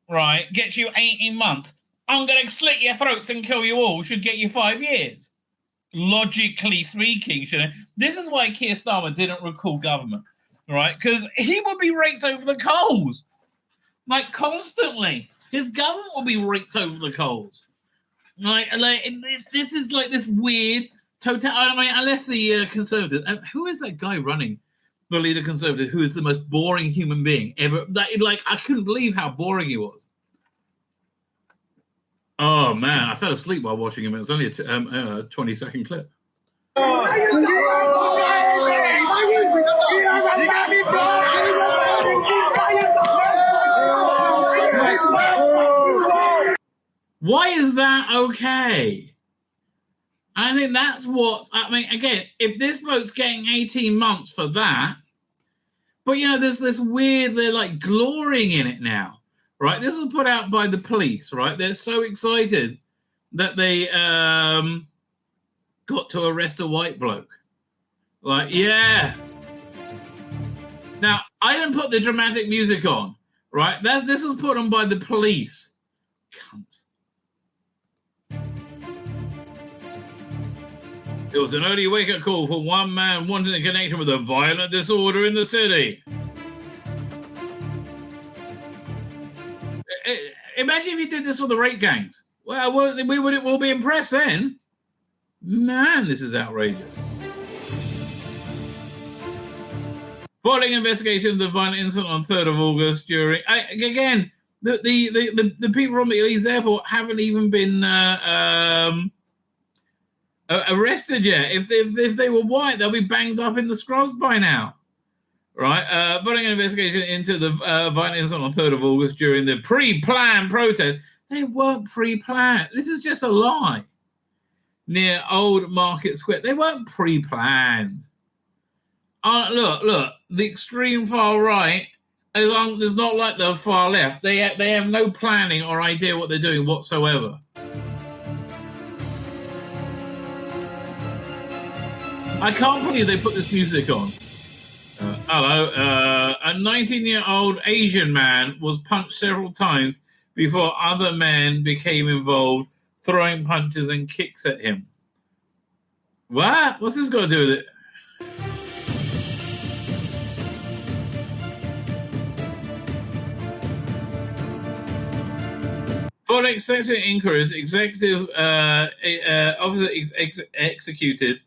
Speaker 1: right, gets you 18 months, I'm going to slit your throats and kill you all, should get you 5 years. Logically speaking, this is why Keir Starmer didn't recall government, right? Because he would be raked over the coals, constantly. His government will be raked over the coals. This is this weird total. I mean, unless the Conservatives, who is that guy running? The leader Conservative, who is the most boring human being ever. I couldn't believe how boring he was. Oh man, I fell asleep while watching him. It was only a 20-second clip. Why is that okay? I think that's what, I mean, again, if this bloke's getting 18 months for that, but, you know, there's this weird, they're like glorying in it now, right? This was put out by the police, right? They're so excited that they got to arrest a white bloke. Like, yeah. Now, I didn't put the dramatic music on, right? This was put on by the police. Cunts. It was an early wake-up call for one man wanting a connection with a violent disorder in the city. Imagine if you did this on the rape gangs. Well, we would all be impressed then. Man, this is outrageous. Following investigation of the violent incident on 3rd of August during... again, the people from the Elise Airport haven't even been... arrested yet. If they were white, they'll be banged up in the scrubs by now, right? Following an investigation into the violent incident on 3rd of August during the pre-planned protest. They weren't pre-planned. This is just a lie. Near Old Market Square, they weren't pre-planned. Look, the extreme far right is not like the far left. They have no planning or idea what they're doing whatsoever. I can't believe they put this music on. Hello. A 19-year-old Asian man was punched several times before other men became involved, throwing punches and kicks at him. What? What's this got to do with it? Following extensive inquiries, executive officer executed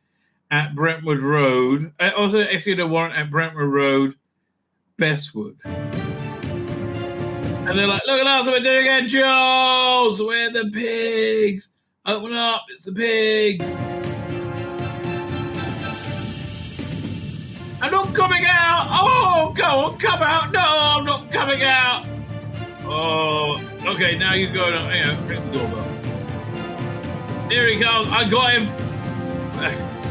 Speaker 1: at Brentwood Road. Also executed a warrant at Brentwood Road, Bestwood. And they're like, look at us, we're doing it, Jules! We're the pigs! Open up, it's the pigs! I'm not coming out! Oh, go on, come out! No, I'm not coming out! Oh, okay, now you go down. Hang on, ring the doorbell. Here he comes, I got him!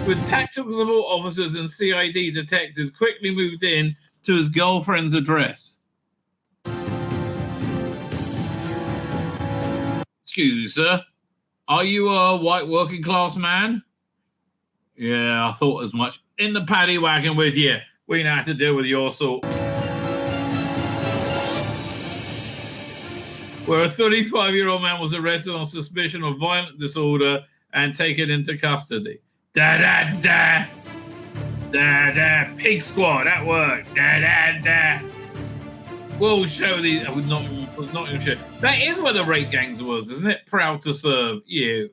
Speaker 1: With tactical support officers and CID detectives quickly moved in to his girlfriend's address. Excuse me, sir. Are you a white working class man? Yeah, I thought as much. In the paddy wagon with you. We know how to deal with your sort. Where a 35-year-old man was arrested on suspicion of violent disorder and taken into custody. Da-da-da. Da-da. Pig squad, that worked. Da-da-da. We'll show these. I would not even show. That is where the rape gangs was, isn't it? Proud to serve you.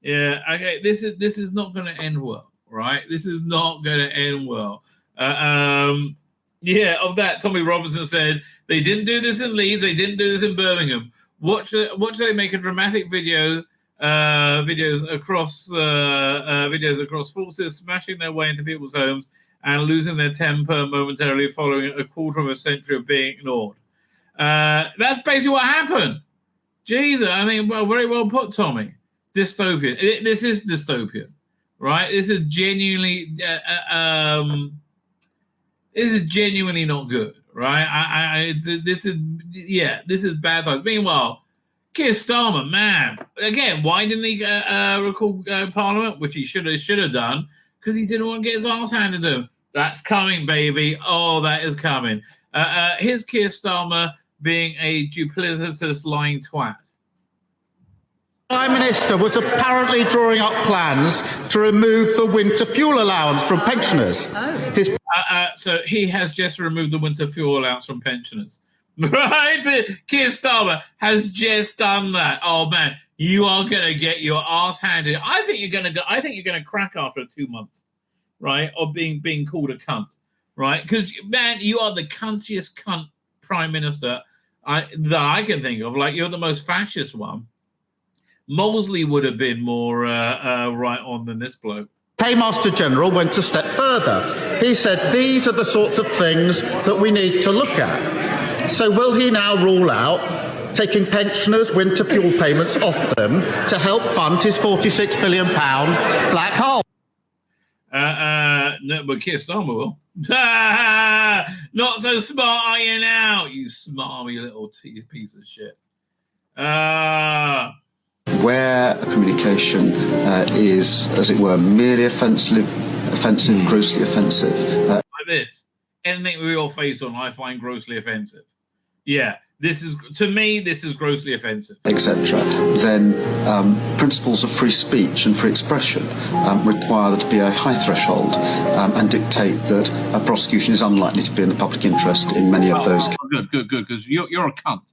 Speaker 1: Yeah, okay. This is not going to end well, right? This is not going to end well. Yeah, of that, Tommy Robinson said, they didn't do this in Leeds, they didn't do this in Birmingham. Watch they make a dramatic videos across forces smashing their way into people's homes and losing their temper momentarily following a quarter of a century of being ignored. That's basically what happened. Jesus, I mean, well, very well put, Tommy. Dystopian. This is dystopian, right? This is genuinely not good, right? This is bad times. Meanwhile, Keir Starmer, man, again, why didn't he recall Parliament, which he should have done? Because he didn't want to get his arse handed to him. That's coming, baby. Oh, that is coming. Here's Keir Starmer being a duplicitous lying twat.
Speaker 16: The Prime Minister was apparently drawing up plans to remove the winter fuel allowance from pensioners.
Speaker 1: So he has just removed the winter fuel allowance from pensioners. Right? Keir Starmer has just done that. Oh, man, you are going to get your ass handed. I think you're going to crack after 2 months, right, of being called a cunt, right? Because, man, you are the cuntiest cunt Prime Minister that I can think of. Like, you're the most fascist one. Mosley would have been more right on than this bloke.
Speaker 16: Paymaster General went a step further. He said these are the sorts of things that we need to look at. So will he now rule out taking pensioners' winter fuel payments off them to help fund his £46 billion black hole?
Speaker 1: No, but Keir Starmer will. Not so smart are you now, you smarmy little piece of shit.
Speaker 17: Where a communication is, as it were, merely offensive, grossly offensive.
Speaker 1: Like this. Anything with your face on, I find grossly offensive. Yeah, to me, this is grossly offensive.
Speaker 17: Etc. Then principles of free speech and free expression require there to be a high threshold and dictate that a prosecution is unlikely to be in the public interest in many of those.
Speaker 1: Good, because you're a cunt,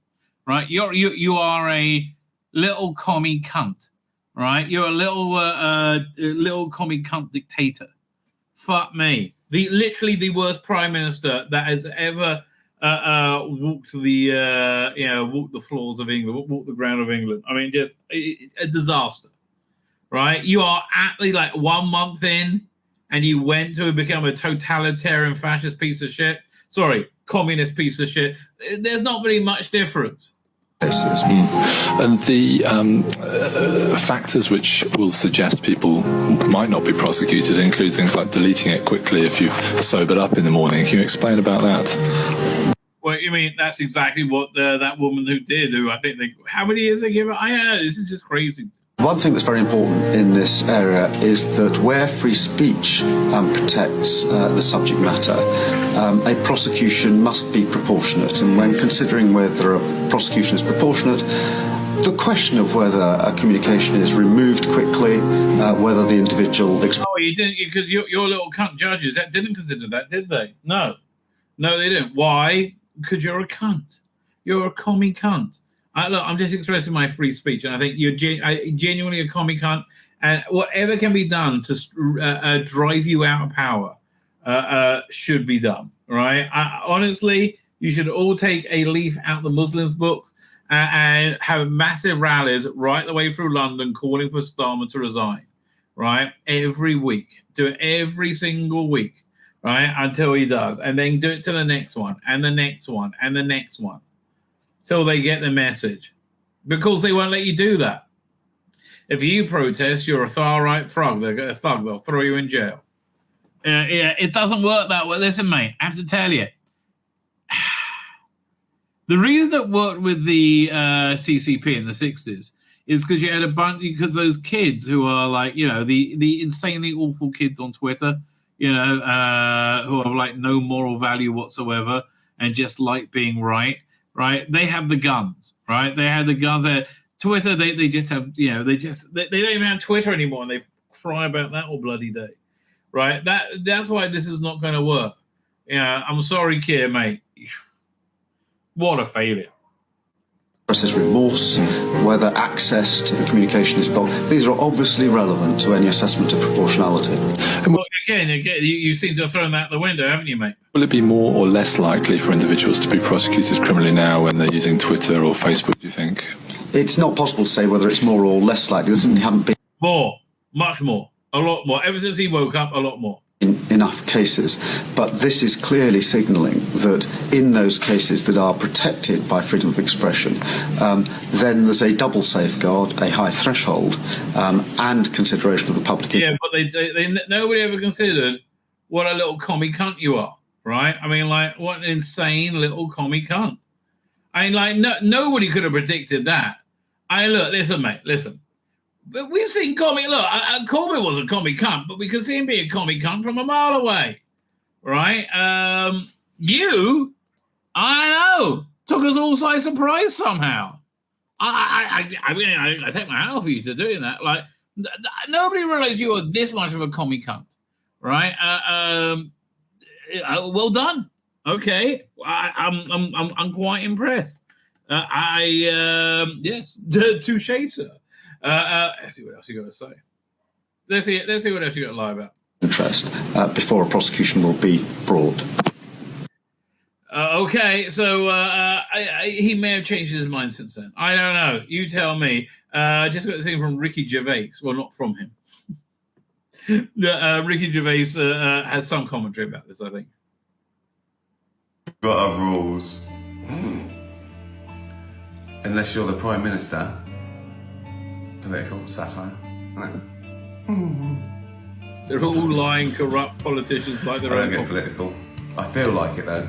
Speaker 1: right? You are a little commie cunt, right? You're a little commie cunt dictator. Fuck me. Literally the worst prime minister that has ever walked the floors of England, walked the ground of England. I mean, just a disaster, right? You are actually like 1 month in, and you went to become a totalitarian fascist piece of shit. Sorry, communist piece of shit. There's not really much difference.
Speaker 18: And the factors which will suggest people might not be prosecuted include things like deleting it quickly if you've sobered up in the morning. Can you explain about that?
Speaker 1: Well, you mean that's exactly what that woman who I think how many years they give her? I don't know. This is just crazy.
Speaker 17: One thing that's very important in this area is that where free speech protects the subject matter, a prosecution must be proportionate. And when considering whether a prosecution is proportionate, the question of whether a communication is removed quickly, whether the individual...
Speaker 1: Oh, you didn't, because your little cunt judges that didn't consider that, did they? No, they didn't. Why? Because you're a cunt. You're a commie cunt. Look, I'm just expressing my free speech, and I think you're genuinely a commie cunt, and whatever can be done to drive you out of power should be done, right? Honestly, you should all take a leaf out the Muslims' books and have massive rallies right the way through London calling for Starmer to resign, right? Every week. Do it every single week, right? Until he does. And then do it to the next one, and the next one, and the next one. Till they get the message, because they won't let you do that. If you protest, you're a far-right thug. They'll throw you in jail. Yeah, it doesn't work that way. Listen, mate, I have to tell you. The reason it worked with the CCP in the 60s is because you had because those kids who are like, the insanely awful kids on Twitter, who have like no moral value whatsoever and just like being right. Right, they have the guns. Right, they have the guns. Twitter, they just have, they don't even have Twitter anymore, and they cry about that all bloody day. Right, that's why this is not going to work. Yeah, I'm sorry, Keir, mate. What a failure.
Speaker 17: Process remorse, whether access to the communication is blocked. These are obviously relevant to any assessment of proportionality.
Speaker 1: Well, again, you seem to have thrown that out the window, haven't you, mate?
Speaker 18: Will it be more or less likely for individuals to be prosecuted criminally now when they're using Twitter or Facebook, do you think?
Speaker 17: It's not possible to say whether it's more or less likely. There simply haven't been...
Speaker 1: More. Much more. A lot more. Ever since he woke up, a lot more.
Speaker 17: Enough cases, but this is clearly signalling that in those cases that are protected by freedom of expression, then there's a double safeguard, a high threshold, and consideration of the public.
Speaker 1: Yeah, but they nobody ever considered what a little commie cunt you are, right? I mean, like, what an insane little commie cunt. I mean, like, nobody could have predicted that. Listen, mate, listen. But we've seen Corbyn. Look, Corbyn was a commie cunt, but we could see him be a commie cunt from a mile away, right? I know, took us all by surprise somehow. I take my hat off for you to doing that. Like, nobody realised you were this much of a commie cunt, right? Well done. Okay, I'm quite impressed. Yes, touché, sir. Let's see what else you got to say. Let's see what else you got to lie about.
Speaker 17: Interest before a prosecution will be brought.
Speaker 1: Okay, so he may have changed his mind since then. I don't know. You tell me. Just got the thing from Ricky Gervais. Well, not from him. Ricky Gervais has some commentary about this, I think.
Speaker 19: Got our rules. Unless you're the Prime Minister. Political satire.
Speaker 1: They're all lying, corrupt politicians like their
Speaker 19: I
Speaker 1: own.
Speaker 19: don't get political. I feel like it though.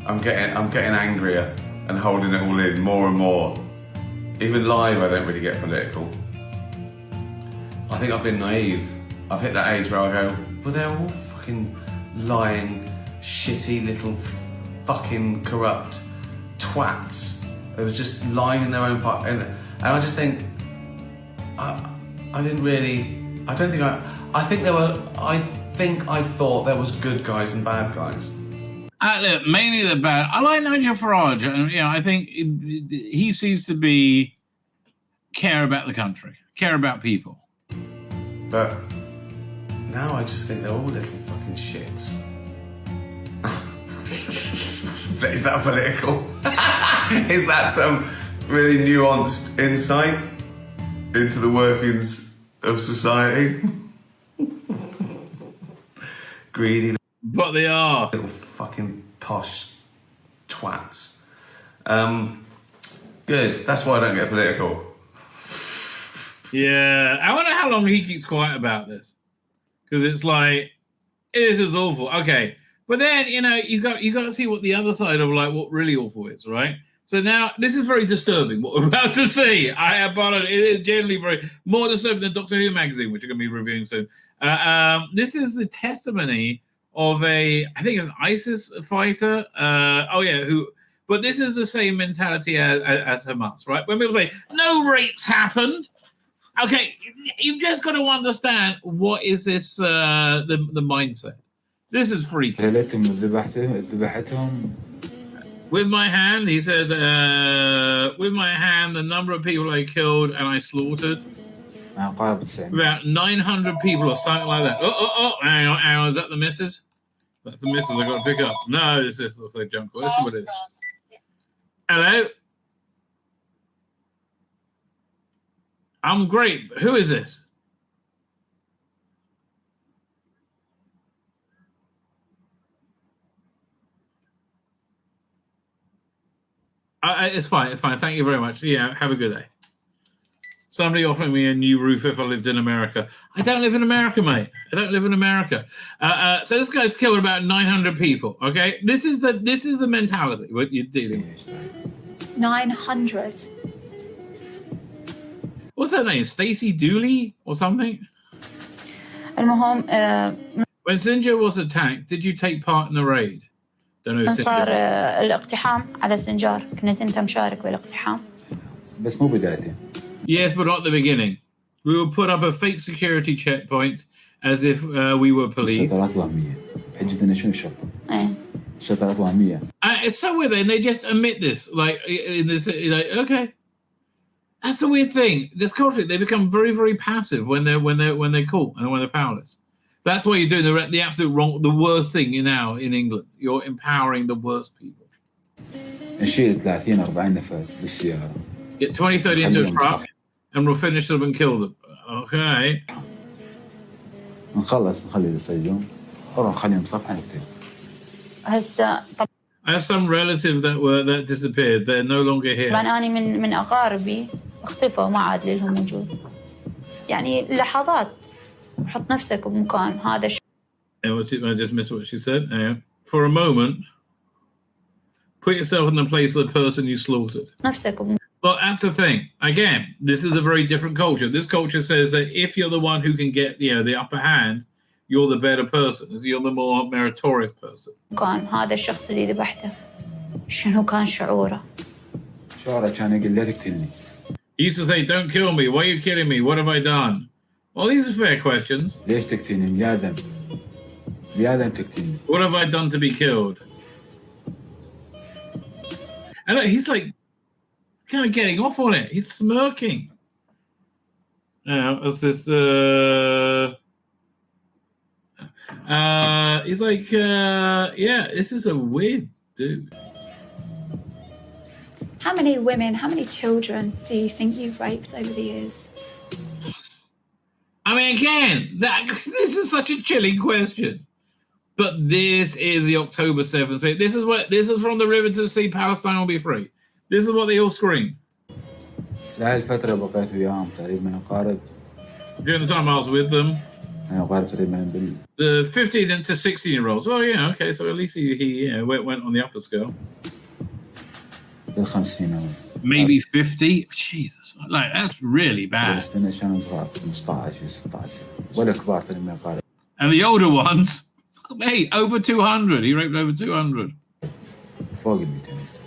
Speaker 19: I'm getting angrier and holding it all in more and more. Even live, I don't really get political. I think I've been naive. I've hit that age where I go, well, they're all fucking lying, shitty little fucking corrupt twats. They was just lying in their own part, and I just think I thought there was good guys and bad guys.
Speaker 1: Look, mainly the bad. I like Nigel Farage, and I think he seems to be care about the country, care about people.
Speaker 19: But now I just think they're all little fucking shits. Is that political? Is that some really nuanced insight into the workings of society? Greedy.
Speaker 1: But they are.
Speaker 19: Little fucking posh twats. Good. That's why I don't get political.
Speaker 1: Yeah. I wonder how long he keeps quiet about this. Because it's like, it is awful. Okay. But then, you got to see what the other side of what really awful is, right? So now, this is very disturbing, what we're about to see. I apologize. It is generally more disturbing than Doctor Who magazine, which we're going to be reviewing soon. This is the testimony of I think it's an ISIS fighter. But this is the same mentality as Hamas, right? When people say, no rapes happened. Okay, you've just got to understand what is this, the mindset. This is freaky. With my hand, he said, with my hand, the number of people I killed and I slaughtered. About 900 people or something like that. Hang on, is that the missus? That's the missus I got to pick up. No, this looks like junk. Let's see what it is. Hello? I'm great. Who is this? It's fine. Thank you very much. Yeah, have a good day. Somebody offering me a new roof if I lived in America. I don't live in America, mate. I don't live in America. So this guy's killed about 900 people. Okay, this is the mentality what you're dealing with.
Speaker 20: 900.
Speaker 1: What's her name? Stacey Dooley or something?
Speaker 20: المهم
Speaker 1: When Sinjar was attacked, did you take part in the raid? Don't know.
Speaker 20: صار الاقتحام على سنجار. كنت أنت مشارك بالاقتحام.
Speaker 21: بس مو بدايته.
Speaker 1: Yes, but not the beginning. We will put up a fake security checkpoint as if we were police.
Speaker 21: الشطرات وهمية. حجتنا شنو الشرطة؟ الشطرات وهمية.
Speaker 1: It's so weird, and they just admit this, in this, okay. That's the weird thing. This culture, they become very, very passive when they're caught and when they're powerless. That's why you're doing the absolute wrong, the worst thing now in England. You're empowering the worst people.
Speaker 21: نشيل 30-40 نفر بالسيارة.
Speaker 1: Get 20-30 into a truck, and we'll finish them and kill them. Okay.
Speaker 21: نخلص نخلي السجون. نروح نخليهم بصفحة نكتب.
Speaker 20: هسه
Speaker 1: I have some relative that disappeared. They're no longer here.
Speaker 20: طبعا أنا من أقاربي اختفوا ما عاد لهم وجود. يعني لحظات حط نفسك بمكان هذا الشيء.
Speaker 1: I just missed what she said. For a moment, put yourself in the place of the person you slaughtered.
Speaker 20: نفسك بمكان.
Speaker 1: But that's the thing. Again, this is a very different culture. This culture says that if you're the one who can get, the upper hand, you're the better person. You're the more meritorious person.
Speaker 20: كان هذا الشخص اللي ذبحته شنو كان شعوره؟
Speaker 21: شعوره كان يقول لا تقتلني.
Speaker 1: He used to say, "Don't kill me. Why are you killing me? What have I done?" Well, these are fair questions.
Speaker 21: ليش تقتلني؟ لآدم تقتلني.
Speaker 1: What have I done to be killed? And look, he's like kind of getting off on it. He's smirking. Now, it's this. He's like, this is a weird dude.
Speaker 20: How many women, how many children do you think you've raped over the years?
Speaker 1: I mean, again, this is such a chilling question. But this is the October 7th. This is from the river to the sea, Palestine will be free. This is what they all scream.
Speaker 21: لهي الفترة بقيت وياهم تقريبا يقارب.
Speaker 1: During the time I was with them.
Speaker 21: يقارب تقريبا
Speaker 1: The 15 to 16-year-olds. Well, yeah, okay. So at least he went on the upper scale.
Speaker 21: بال50
Speaker 1: Maybe 50. Jesus, like that's really bad.
Speaker 21: بالنسبة لنا كانوا صغار 15 16 ولا كبار تقريبا يقارب.
Speaker 1: And the older ones, hey, over 200. He raped over 200.
Speaker 21: فوق ال 200.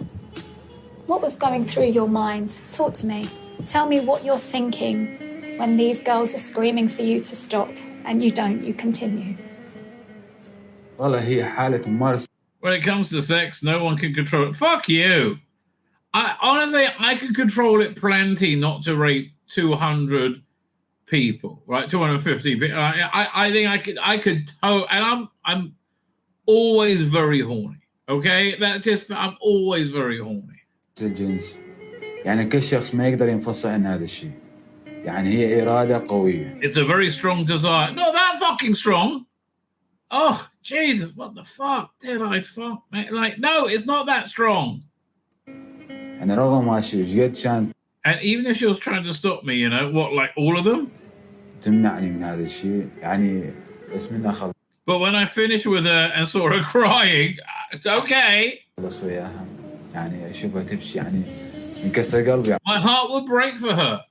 Speaker 5: What was going through your mind? Talk to me. Tell me what you're thinking when these girls are screaming for you to stop and you don't, you continue.
Speaker 21: والله هي حالة ممارسة.
Speaker 1: When it comes to sex, no one can control it. Fuck you. I could control it plenty not to rape 200 people, right? 250 people. I think I could and I'm always very horny. Okay? I'm always very horny.
Speaker 21: الجنس يعني كل شخص ما يقدر ينفصل عن هذا الشيء يعني هي إرادة قوية.
Speaker 1: It's a very strong desire. Not that fucking strong. Oh, Jesus, what the fuck? Did I fuck, mate? Like, no, it's not that strong.
Speaker 21: أنا رغم ما شيء قد كان.
Speaker 1: And even if she was trying to stop me, you know, what, like all of them?
Speaker 21: تمنعني من هذا الشيء يعني بس منها خلص.
Speaker 1: But when I finished with her and saw her crying, it's okay.
Speaker 21: خلص وياها. يعني أشوفها تمشي يعني ينكسر قلبي.
Speaker 1: My heart would break for her.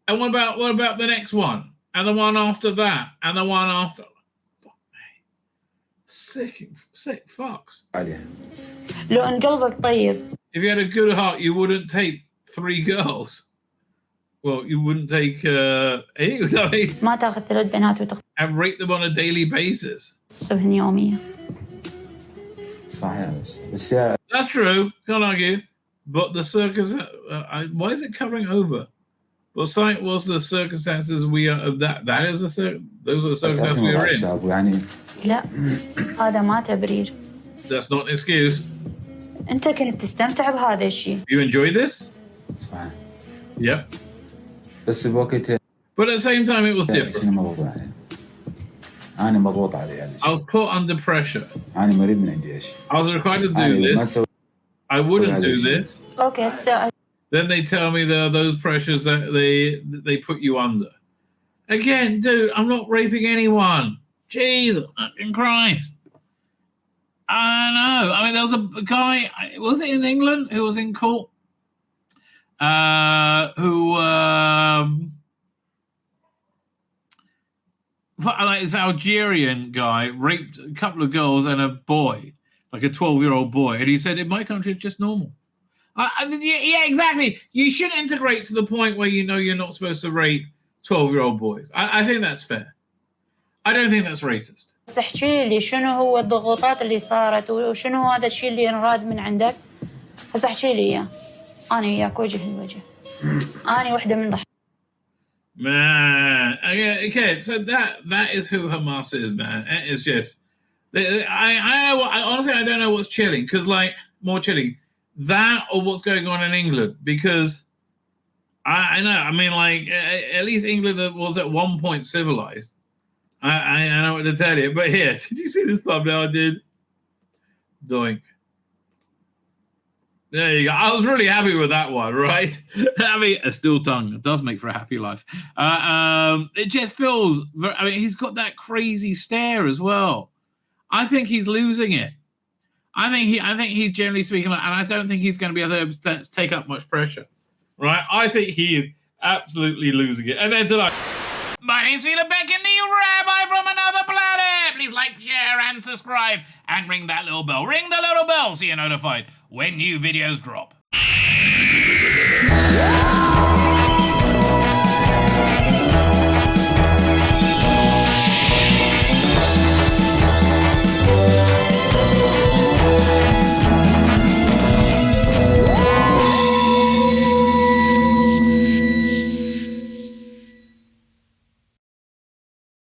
Speaker 1: And what about the next one? And the one after that? And the one after? Fuck me. Sick fucks.
Speaker 20: لو أن قلبك طيب.
Speaker 1: If you had a good heart, you wouldn't take 3 girls. Well, you wouldn't take any.
Speaker 20: ما تاخذ 3 بنات وتخ.
Speaker 1: And rate them on a daily basis.
Speaker 20: تصبهن يومية.
Speaker 21: صحيح بس يا.
Speaker 1: That's true. Can't argue. But the circus. Why is it covering over? Well, something was the circumstances we are of that. That is the those are the circumstances we are in.
Speaker 21: يعني.
Speaker 20: لا هذا ما تبرير.
Speaker 1: That's not an excuse.
Speaker 20: أنت كنت تستمتع بهذا الشيء.
Speaker 1: You enjoyed this?
Speaker 21: صحيح.
Speaker 1: Yep.
Speaker 21: بس بوقت.
Speaker 1: But at the same time, it was different.
Speaker 21: أنا مضغوط علي.
Speaker 1: I was put under pressure.
Speaker 21: أنا مريض من عندي إيش.
Speaker 1: I was required to do this. I wouldn't do this.
Speaker 20: Okay, so.
Speaker 1: Then they tell me there are those pressures that they put you under. Again, dude, I'm not raping anyone. Jesus fucking Christ. I know. I mean, there was a guy, was it in England, who was in court? Like this Algerian guy raped a couple of girls and a boy, like a 12-year-old boy. And he said, in my country, it's just normal. Yeah, exactly. You should integrate to the point where you know you're not supposed to rape 12-year-old boys. I think that's fair. I don't think that's racist.
Speaker 20: بس احكي لي شنو هو الضغوطات اللي صارت وشنو هذا الشيء اللي انراد من عندك. هسه احكي لي اياه. انا وياك وجه لوجه. انا واحده من ضحايا.
Speaker 1: Man, okay, so that is who Hamas is, man. It's just, honestly, I don't know what's chilling, because like more chilling, that or what's going on in England, because I know, I mean, like at least England was at one point civilized. I know what to tell you, but here, did you see this thumbnail I did? Doink. There you go. I was really happy with that one, right? I mean, a still tongue does make for a happy life. It just feels, I mean, he's got that crazy stare as well. I think he's losing it. I think he's generally speaking, and I don't think he's going to be able to take up much pressure, right? I think he is absolutely losing it. And then tonight, my name's Fila Beck and the Rabbi from another planet. Please like, share, and subscribe, and ring that little bell. Ring the little bell so you're notified when new videos drop.